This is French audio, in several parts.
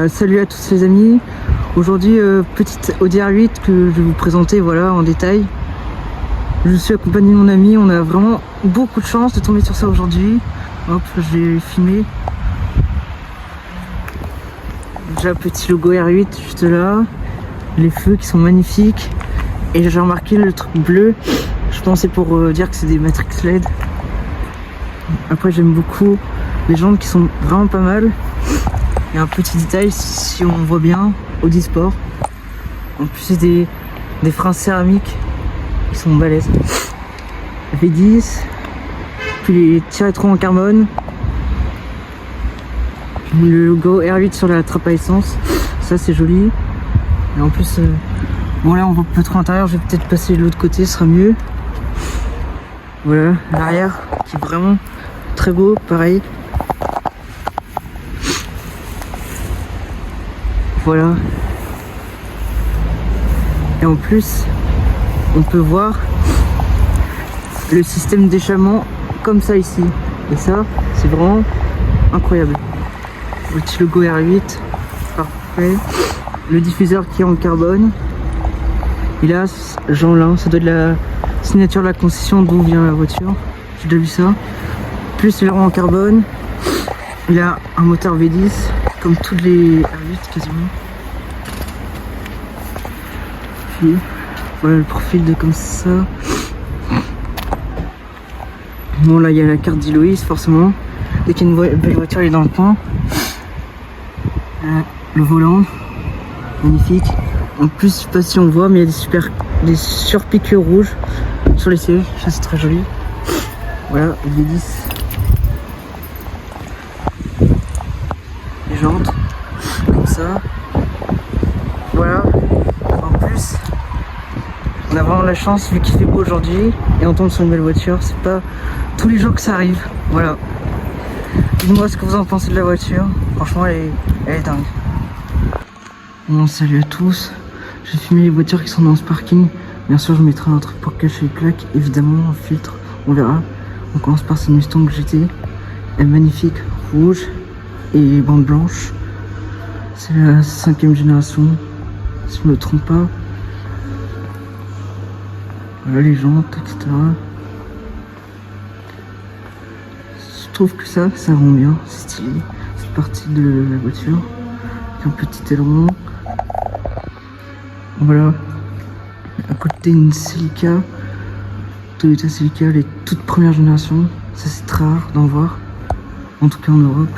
Salut à tous les amis. Aujourd'hui, petite Audi R8 que je vais vous présenter voilà, en détail. Je suis accompagné de mon ami, on a vraiment beaucoup de chance de tomber sur ça aujourd'hui. Hop, je vais filmer. Déjà petit logo R8 juste là. Les feux qui sont magnifiques. Et j'ai remarqué le truc bleu. Je pensais pour dire que c'est des Matrix LED. Après j'aime beaucoup les jantes qui sont vraiment pas mal. Il y a un petit détail si on voit bien, Audi Sport. En plus c'est des freins céramiques. Ils sont balèzes. V10. Puis les tire-étrons en carbone. Le logo R8 sur la trappe à essence. Ça c'est joli. Et en plus, bon là on voit pas trop l'intérieur. Je vais peut-être passer de l'autre côté, ce sera mieux. Voilà, l'arrière qui est vraiment très beau, pareil. Voilà. Et en plus, on peut voir le système d'échappement comme ça ici. Et ça, c'est vraiment incroyable. Le petit logo R8, parfait. Le diffuseur qui est en carbone. Et là, Jean-Lin, ça doit être la signature de la concession d'où vient la voiture. J'ai déjà vu ça. Plus les ronds en carbone. Il a un moteur V10, comme toutes les R8 quasiment. Puis, voilà le profil de comme ça. Bon là il y a la carte d'Iloïs forcément. Dès qu'il y a une belle voiture, elle est dans le coin. Le volant, magnifique. En plus, je sais pas si on voit, mais il y a des surpiqûres rouges sur les sièges. Ça c'est très joli. Voilà, le V10. Les jantes, comme ça. Voilà. En plus, on a vraiment la chance vu qu'il fait beau aujourd'hui et on tombe sur une belle voiture. C'est pas tous les jours que ça arrive. Voilà. Dites-moi ce que vous en pensez de la voiture. Franchement, elle est dingue. Bon, salut à tous. J'ai filmé les voitures qui sont dans ce parking. Bien sûr, je mettrai un truc pour cacher les plaques. Évidemment, un filtre. On verra. On commence par cette Mustang GT. Elle est magnifique, rouge et bande blanche. C'est la 5e génération, si je me trompe pas. Voilà les jantes, etc. Je trouve que ça rend bien, c'est stylé. Cette partie de la voiture, avec un petit aileron. Voilà. À côté une Celica, Toyota Celica, les toutes premières générations. Ça c'est très rare d'en voir, en tout cas en Europe.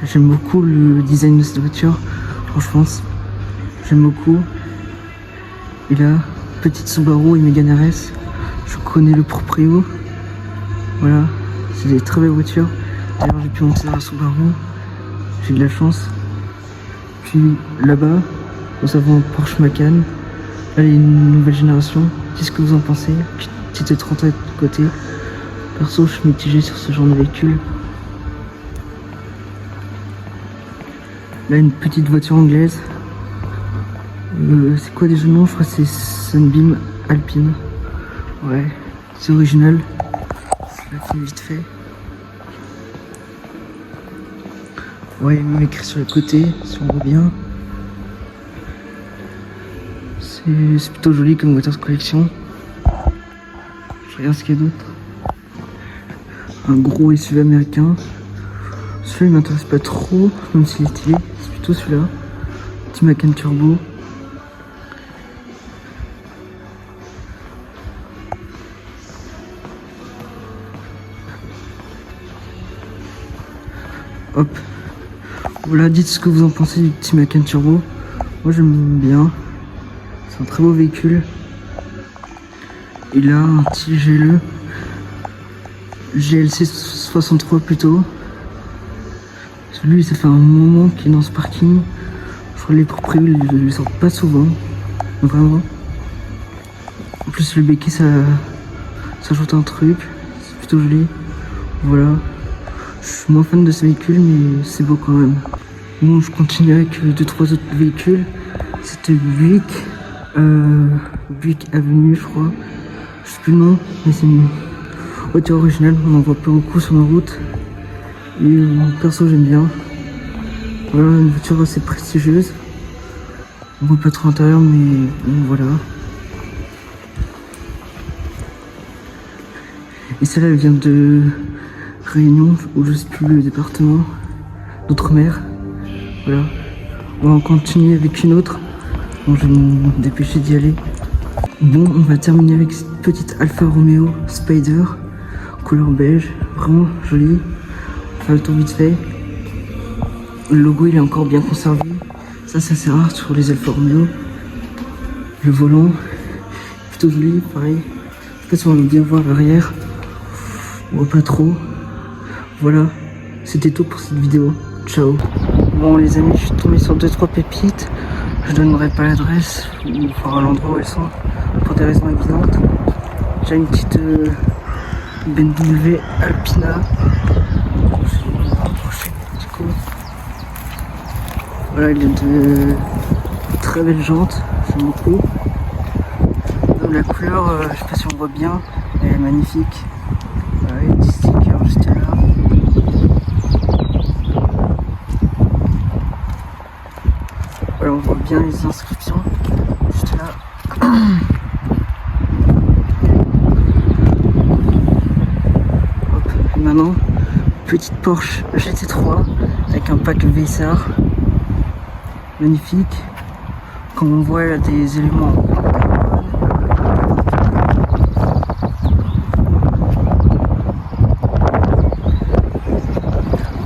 J'aime beaucoup le design de cette voiture, franchement, j'aime beaucoup. Et là, petite Subaru et Mégane RS, je connais le proprio. Voilà, c'est des très belles voitures. D'ailleurs, j'ai pu monter dans la Subaru, j'ai de la chance. Puis là-bas, nous avons un Porsche Macan. Là, il y a une nouvelle génération. Qu'est-ce que vous en pensez? Petite 30 de côté. Perso, je suis mitigé sur ce genre de véhicule. Là, une petite voiture anglaise. C'est quoi déjà le nom? Je crois que c'est Sunbeam Alpine. Ouais, c'est original. Je la filme vite fait. Ouais, il y a même écrit sur le côté, si on voit bien. C'est plutôt joli comme voiture de collection. Je regarde ce qu'il y a d'autre. Un gros SUV américain. Celui-là il m'intéresse pas trop, même s'il est stylé. C'est plutôt celui-là. Petit Macan Turbo. Hop. Voilà, dites ce que vous en pensez du petit Macan Turbo. Moi j'aime bien. C'est un très beau véhicule. Il a un petit GLE. GLC 63 plutôt. Celui ça fait un moment qu'il est dans ce parking. Je crois que les propriétaires ne le sortent pas souvent. Vraiment. En plus le béquet ça ajoute un truc. C'est plutôt joli. Voilà. Je suis moins fan de ce véhicule mais c'est beau quand même. Bon, je continue avec 2-3 autres véhicules. Cette Buick Avenue je crois. Je sais plus le nom, mais c'est une voiture originale, on en voit pas beaucoup sur nos routes. Et perso j'aime bien. Voilà, une voiture assez prestigieuse. On voit pas trop l'intérieur, mais bon, voilà. Et celle-là elle vient de Réunion, ou je sais plus le département, d'Outre-mer. Voilà. On va en continuer avec une autre. Bon, je vais me dépêcher d'y aller. Bon, on va terminer avec cette petite Alfa Romeo Spider, couleur beige, vraiment jolie. On va faire le tour vite fait. Le logo il est encore bien conservé. Ça c'est assez rare sur les Alfa Romeo. Le volant, plutôt joli, pareil. Je sais pas si on va bien voir l'arrière. On voit pas trop. Voilà, c'était tout pour cette vidéo. Ciao. Bon les amis, je suis tombé sur 2-3 pépites. Je donnerai pas l'adresse, ou enfin l'endroit où elles sont, pour des raisons évidentes. J'ai une petite BMW Alpina. Je vais rapprocher du coup. Voilà, il y a de très belles jantes, j'aime beaucoup. Donc, la couleur, je sais pas si on voit bien, elle est magnifique. Voilà, il y a des stickers juste là. Voilà, on voit bien les inscriptions juste là. Hop, et maintenant, petite Porsche GT3 avec un pack VSR. Magnifique. Comme on voit, elle a des éléments en carbone.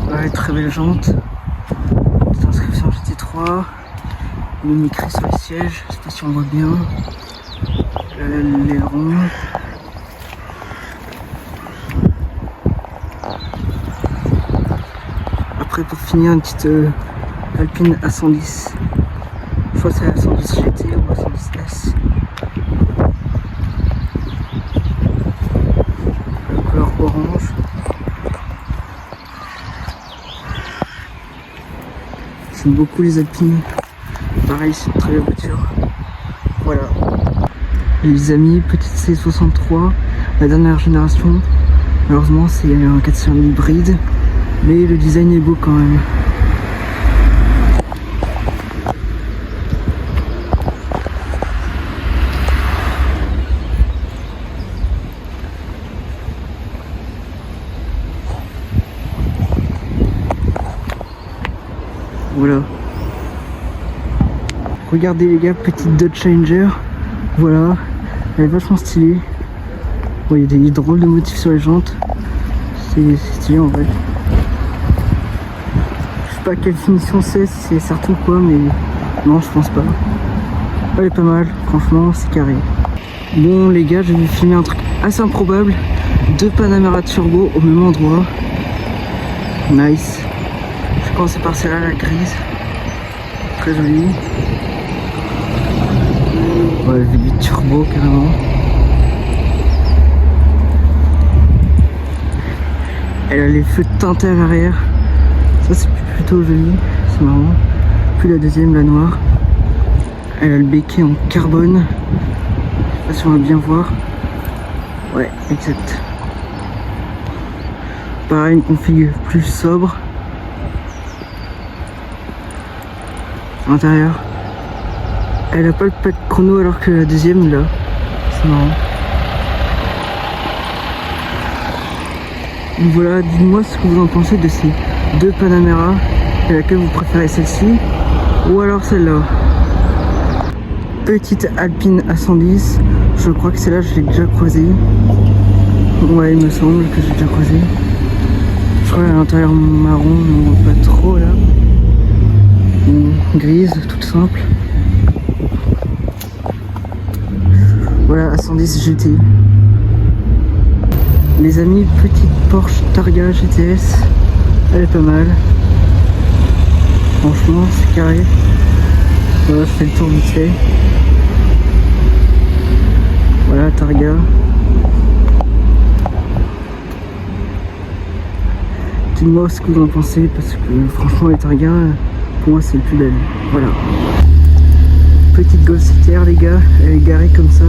Voilà, très belle jante. Petite inscription GT3. Une écrit sur les sièges, je sais pas si on voit bien. L'aileron. Après pour finir une petite Alpine A110. Je crois que c'est la 110 GT ou A110S. La couleur orange. J'aime beaucoup les Alpines. Pareil, c'est une très belle voiture. Voilà. Les amis, petite C63, la dernière génération. Malheureusement, c'est un 4 cylindres hybride, mais le design est beau quand même. Voilà. Regardez les gars, petite Dodge Challenger. Voilà. Elle est vachement stylée. Bon, il y a des drôles de motifs sur les jantes. C'est stylé en vrai. Je sais pas quelle finition c'est, si c'est certain ou quoi, mais non, je pense pas. Elle est pas mal, franchement, c'est carré. Bon les gars, je vais filmer un truc assez improbable. 2 Panamera Turbo au même endroit. Nice. Je vais commencer par celle-là, la grise. Très jolie. Ouais, V8 turbo carrément. Elle a les feux teintés à l'arrière. Ça c'est plutôt joli, c'est marrant. Puis la deuxième, la noire. Elle a le béquet en carbone. Je sais pas si on va bien voir. Ouais, exact. Pareil, une config plus sobre. À l'intérieur. Elle a pas le pack chrono alors que la deuxième là. C'est marrant. Donc voilà, dites-moi ce que vous en pensez de ces 2 Panamera et laquelle vous préférez, celle-ci ou alors celle-là. Petite Alpine A110, je crois que celle-là je l'ai déjà croisée. Ouais, il me semble que j'ai déjà croisé. Je crois à l'intérieur marron, on voit pas trop là. Grise, toute simple. Voilà, A110 GT. Les amis, petite Porsche Targa GTS. Elle est pas mal. Franchement, c'est carré. Voilà, je fais le tour vite fait. Voilà, Targa. Dites-moi ce que vous en pensez, parce que franchement, les Targa, pour moi, c'est le plus belle. Voilà. Petite Golf CTR, les gars, elle est garée comme ça.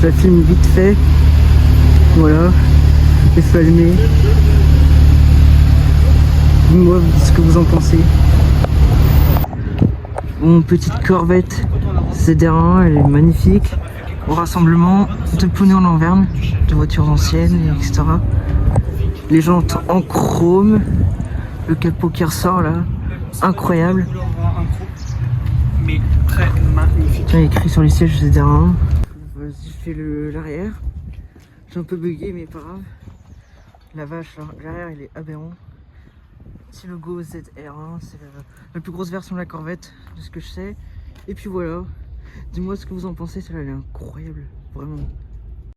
Je la filme vite fait. Voilà. Les feux allumés. Dites-moi ce que vous en pensez. Mon petite Corvette ZR1, elle est magnifique. Au rassemblement de poneys en Auvergne, de voitures anciennes, etc. Les jantes en chrome. Le capot qui ressort là. Incroyable. Mais très magnifique. Tiens, écrit sur les sièges ZR1. Vas-y, je fais l'arrière. J'ai un peu bugué, mais pas grave. La vache, l'arrière il est aberrant. Petit logo ZR1, c'est la plus grosse version de la Corvette, de ce que je sais. Et puis voilà. Dis-moi ce que vous en pensez, celle-là elle est incroyable, vraiment.